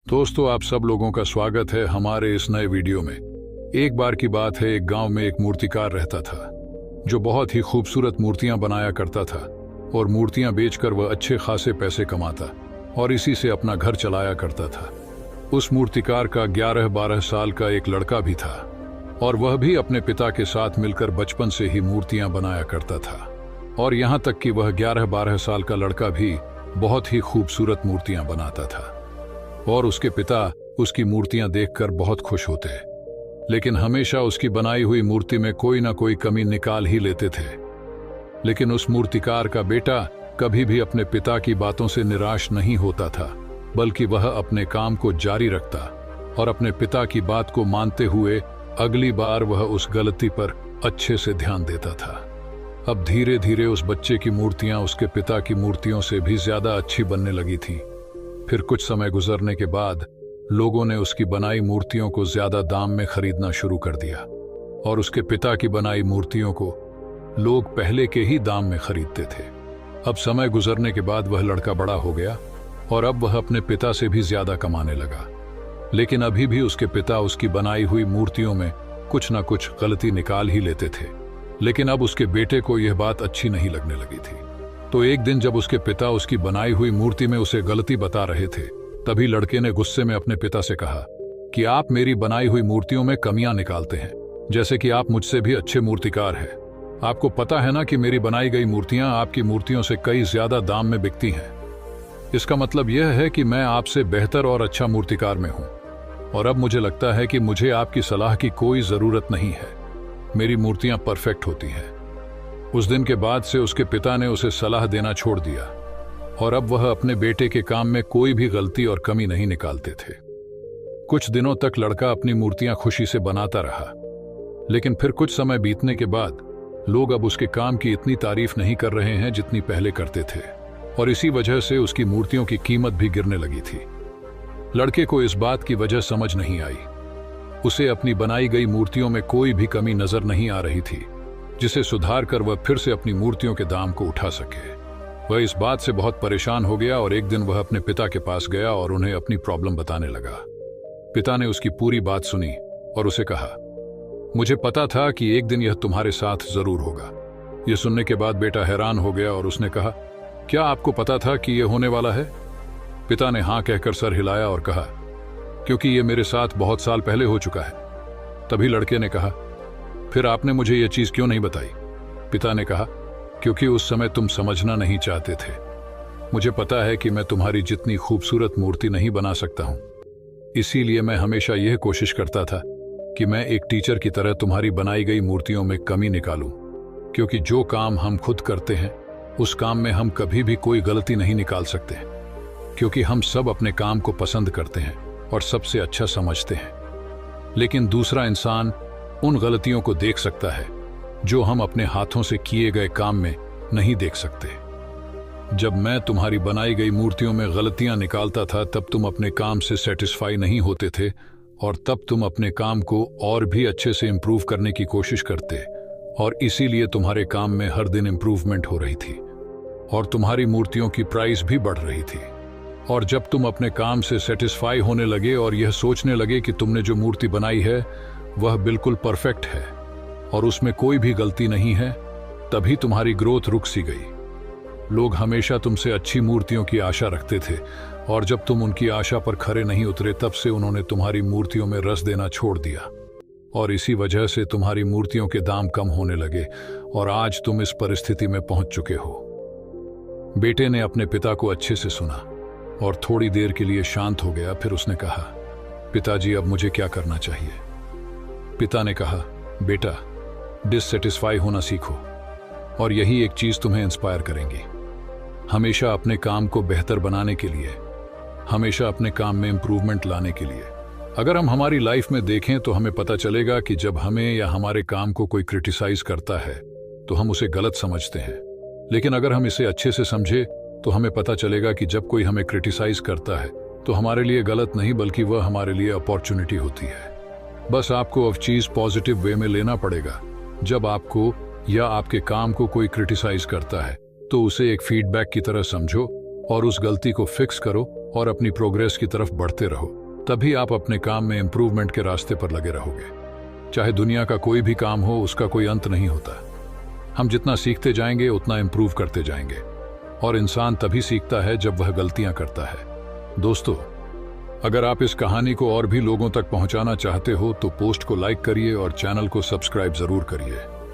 दोस्तों, आप सब लोगों का स्वागत है हमारे इस नए वीडियो में। एक बार की बात है, एक गांव में एक मूर्तिकार रहता था जो बहुत ही खूबसूरत मूर्तियां बनाया करता था और मूर्तियां बेचकर वह अच्छे खासे पैसे कमाता और इसी से अपना घर चलाया करता था। उस मूर्तिकार का 11-12 साल का एक लड़का भी था और वह भी अपने पिता के साथ मिलकर बचपन से ही मूर्तियां बनाया करता था। और यहाँ तक कि वह 11-12 साल का लड़का भी बहुत ही खूबसूरत मूर्तियां बनाता था और उसके पिता उसकी मूर्तियां देखकर बहुत खुश होते, लेकिन हमेशा उसकी बनाई हुई मूर्ति में कोई ना कोई कमी निकाल ही लेते थे। लेकिन उस मूर्तिकार का बेटा कभी भी अपने पिता की बातों से निराश नहीं होता था, बल्कि वह अपने काम को जारी रखता और अपने पिता की बात को मानते हुए अगली बार वह उस गलती पर अच्छे से ध्यान देता था। अब धीरे धीरे उस बच्चे की मूर्तियां उसके पिता की मूर्तियों से भी ज्यादा अच्छी बनने लगी थीं। फिर कुछ समय गुजरने के बाद लोगों ने उसकी बनाई मूर्तियों को ज्यादा दाम में खरीदना शुरू कर दिया और उसके पिता की बनाई मूर्तियों को लोग पहले के ही दाम में खरीदते थे। अब समय गुजरने के बाद वह लड़का बड़ा हो गया और अब वह अपने पिता से भी ज्यादा कमाने लगा, लेकिन अभी भी उसके पिता उसकी बनाई हुई मूर्तियों में कुछ ना कुछ गलती निकाल ही लेते थे। लेकिन अब उसके बेटे को यह बात अच्छी नहीं लगने लगी थी। तो एक दिन जब उसके पिता उसकी बनाई हुई मूर्ति में उसे गलती बता रहे थे, तभी लड़के ने गुस्से में अपने पिता से कहा कि आप मेरी बनाई हुई मूर्तियों में कमियां निकालते हैं, जैसे कि आप मुझसे भी अच्छे मूर्तिकार हैं। आपको पता है ना कि मेरी बनाई गई मूर्तियां आपकी मूर्तियों से कई ज्यादा दाम में बिकती हैं। इसका मतलब यह है कि मैं आपसे बेहतर और अच्छा मूर्तिकार में हूं और अब मुझे लगता है कि मुझे आपकी सलाह की कोई जरूरत नहीं है। मेरी मूर्तियां परफेक्ट होती हैं। उस दिन के बाद से उसके पिता ने उसे सलाह देना छोड़ दिया और अब वह अपने बेटे के काम में कोई भी गलती और कमी नहीं निकालते थे। कुछ दिनों तक लड़का अपनी मूर्तियां खुशी से बनाता रहा, लेकिन फिर कुछ समय बीतने के बाद लोग अब उसके काम की इतनी तारीफ नहीं कर रहे हैं जितनी पहले करते थे और इसी वजह से उसकी मूर्तियों की कीमत भी गिरने लगी थी। लड़के को इस बात की वजह समझ नहीं आई। उसे अपनी बनाई गई मूर्तियों में कोई भी कमी नजर नहीं आ रही थी जिसे सुधार कर वह फिर से अपनी मूर्तियों के दाम को उठा सके। वह इस बात से बहुत परेशान हो गया और एक दिन वह अपने पिता के पास गया और उन्हें अपनी प्रॉब्लम बताने लगा। पिता ने उसकी पूरी बात सुनी और उसे कहा, मुझे पता था कि एक दिन यह तुम्हारे साथ जरूर होगा। यह सुनने के बाद बेटा हैरान हो गया और उसने कहा, क्या आपको पता था कि यह होने वाला है? पिता ने हाँ कहकर सर हिलाया और कहा, क्योंकि यह मेरे साथ बहुत साल पहले हो चुका है। तभी लड़के ने कहा, फिर आपने मुझे यह चीज क्यों नहीं बताई? पिता ने कहा, क्योंकि उस समय तुम समझना नहीं चाहते थे। मुझे पता है कि मैं तुम्हारी जितनी खूबसूरत मूर्ति नहीं बना सकता हूं, इसीलिए मैं हमेशा यह कोशिश करता था कि मैं एक टीचर की तरह तुम्हारी बनाई गई मूर्तियों में कमी निकालूं, क्योंकि जो काम हम खुद करते हैं उस काम में हम कभी भी कोई गलती नहीं निकाल सकते, क्योंकि हम सब अपने काम को पसंद करते हैं और सबसे अच्छा समझते हैं। लेकिन दूसरा इंसान उन गलतियों को देख सकता है जो हम अपने हाथों से किए गए काम में नहीं देख सकते। जब मैं तुम्हारी बनाई गई मूर्तियों में गलतियां निकालता था तब तुम अपने काम से सेटिस्फाई नहीं होते थे और तब तुम अपने काम को और भी अच्छे से इंप्रूव करने की कोशिश करते और इसीलिए तुम्हारे काम में हर दिन इंप्रूवमेंट हो रही थी और तुम्हारी मूर्तियों की प्राइस भी बढ़ रही थी। और जब तुम अपने काम से सेटिस्फाई होने लगे और यह सोचने लगे कि तुमने जो मूर्ति बनाई है वह बिल्कुल परफेक्ट है और उसमें कोई भी गलती नहीं है, तभी तुम्हारी ग्रोथ रुक सी गई। लोग हमेशा तुमसे अच्छी मूर्तियों की आशा रखते थे और जब तुम उनकी आशा पर खरे नहीं उतरे तब से उन्होंने तुम्हारी मूर्तियों में रस देना छोड़ दिया और इसी वजह से तुम्हारी मूर्तियों के दाम कम होने लगे और आज तुम इस परिस्थिति में पहुंच चुके हो। बेटे ने अपने पिता को अच्छे से सुना और थोड़ी देर के लिए शांत हो गया। फिर उसने कहा, पिताजी, अब मुझे क्या करना चाहिए? पिता ने कहा, बेटा, डिससेटिस्फाई होना सीखो और यही एक चीज तुम्हें इंस्पायर करेंगी। हमेशा अपने काम को बेहतर बनाने के लिए, हमेशा अपने काम में इंप्रूवमेंट लाने के लिए। अगर हम हमारी लाइफ में देखें तो हमें पता चलेगा कि जब हमें या हमारे काम को कोई क्रिटिसाइज करता है तो हम उसे गलत समझते हैं, लेकिन अगर हम इसे अच्छे से समझे तो हमें पता चलेगा कि जब कोई हमें क्रिटिसाइज करता है तो हमारे लिए गलत नहीं बल्कि वह हमारे लिए अपॉर्चुनिटी होती है। बस आपको अब चीज पॉजिटिव वे में लेना पड़ेगा। जब आपको या आपके काम को कोई क्रिटिसाइज करता है तो उसे एक फीडबैक की तरह समझो और उस गलती को फिक्स करो और अपनी प्रोग्रेस की तरफ बढ़ते रहो। तभी आप अपने काम में इंप्रूवमेंट के रास्ते पर लगे रहोगे। चाहे दुनिया का कोई भी काम हो, उसका कोई अंत नहीं होता। हम जितना सीखते जाएंगे उतना इंप्रूव करते जाएंगे, और इंसान तभी सीखता है जब वह गलतियां करता है। दोस्तों, अगर आप इस कहानी को और भी लोगों तक पहुंचाना चाहते हो तो पोस्ट को लाइक करिए और चैनल को सब्सक्राइब जरूर करिए।